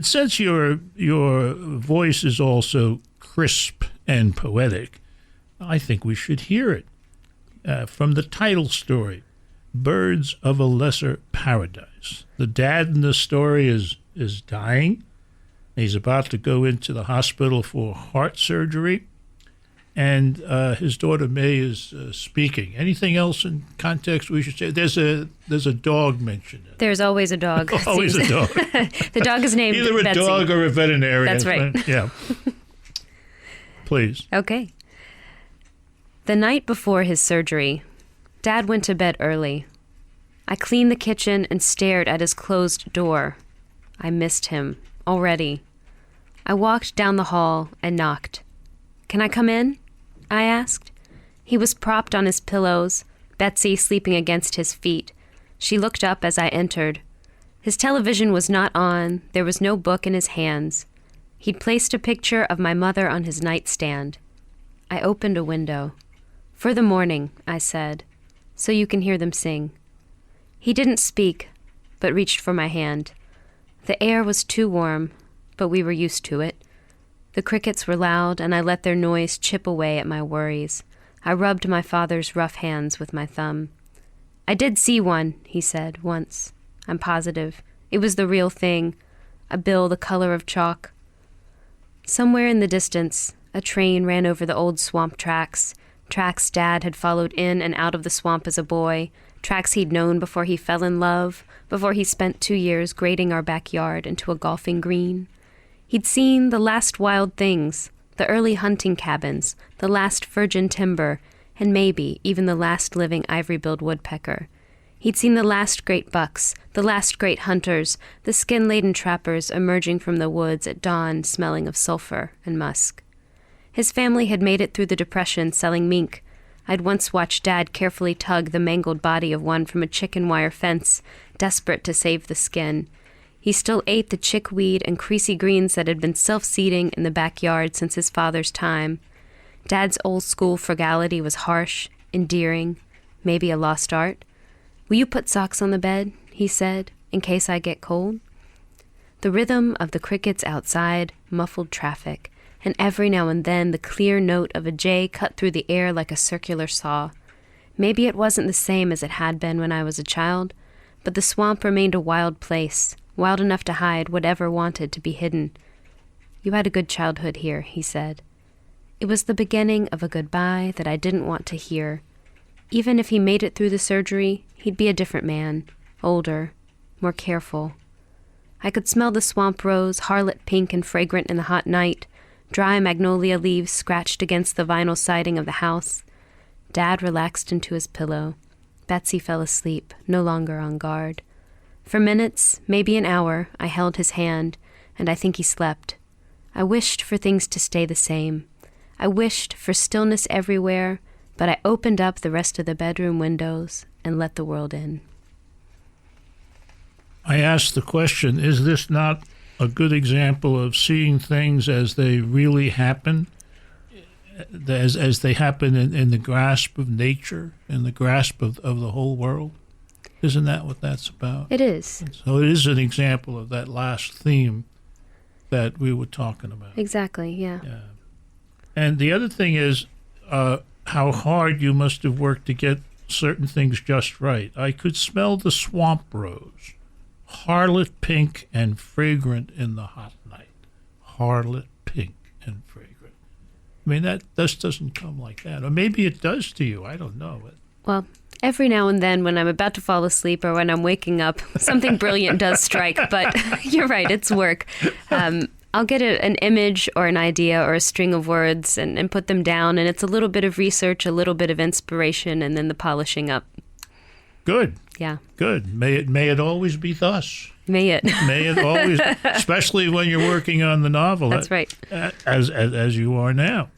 Since your voice is also crisp and poetic, I think we should hear it from the title story, Birds of a Lesser Paradise. The dad in the story is dying. He's about to go into the hospital for heart surgery, and his daughter May is speaking. Anything else in context we should say? There's a dog mentioned. There's always a dog. Always a dog. The dog is named either a Betsy. dog or a veterinarian. That's right. Yeah. Please. Okay. The night before his surgery, Dad went to bed early. I cleaned the kitchen and stared at his closed door. I missed him already. I walked down the hall and knocked. "Can I come in?" I asked. He was propped on his pillows, Betsy sleeping against his feet. She looked up as I entered. His television was not on. There was no book in his hands. He'd placed a picture of my mother on his nightstand. I opened a window. "For the morning," I said, "so you can hear them sing." He didn't speak, but reached for my hand. The air was too warm, but we were used to it. The crickets were loud, and I let their noise chip away at my worries. I rubbed my father's rough hands with my thumb. "I did see one," he said, once. I'm positive. It was the real thing, a bill the color of chalk. Somewhere in the distance, a train ran over the old swamp tracks Dad had followed in and out of the swamp as a boy, tracks he'd known before he fell in love, before he spent 2 years grading our backyard into a golfing green. He'd seen the last wild things, the early hunting cabins, the last virgin timber, and maybe even the last living ivory-billed woodpecker. He'd seen the last great bucks, the last great hunters, the skin-laden trappers emerging from the woods at dawn smelling of sulfur and musk. His family had made it through the Depression selling mink. I'd once watched Dad carefully tug the mangled body of one from a chicken wire fence, desperate to save the skin. He still ate the chickweed and creasy greens that had been self-seeding in the backyard since his father's time. Dad's old-school frugality was harsh, endearing, maybe a lost art. "Will you put socks on the bed?" he said, "in case I get cold?" The rhythm of the crickets outside muffled traffic, and every now and then the clear note of a jay cut through the air like a circular saw. Maybe it wasn't the same as it had been when I was a child, but the swamp remained a wild place, wild enough to hide whatever wanted to be hidden. "You had a good childhood here," he said. It was the beginning of a goodbye that I didn't want to hear. Even if he made it through the surgery, he'd be a different man, older, more careful. I could smell the swamp rose, harlot pink and fragrant in the hot night, dry magnolia leaves scratched against the vinyl siding of the house. Dad relaxed into his pillow. Betsy fell asleep, no longer on guard. For minutes, maybe an hour, I held his hand, and I think he slept. I wished for things to stay the same. I wished for stillness everywhere, but I opened up the rest of the bedroom windows and let the world in. I asked the question, is this not a good example of seeing things as they really happen, as they happen in the grasp of nature, in the grasp of the whole world? Isn't that what that's about? It is. So it is an example of that last theme that we were talking about. Exactly, yeah. And the other thing is how hard you must have worked to get certain things just right. I could smell the swamp rose, harlot pink and fragrant in the hot night. Harlot pink and fragrant. I mean, that just doesn't come like that. Or maybe it does to you. I don't know. Well, every now and then when I'm about to fall asleep or when I'm waking up, something brilliant does strike. But you're right, it's work. I'll get an image or an idea or a string of words and put them down. And it's a little bit of research, a little bit of inspiration, and then the polishing up. Good. Yeah. Good. May it always be thus. May it. May it always, especially when you're working on the novel. That's right. As you are now.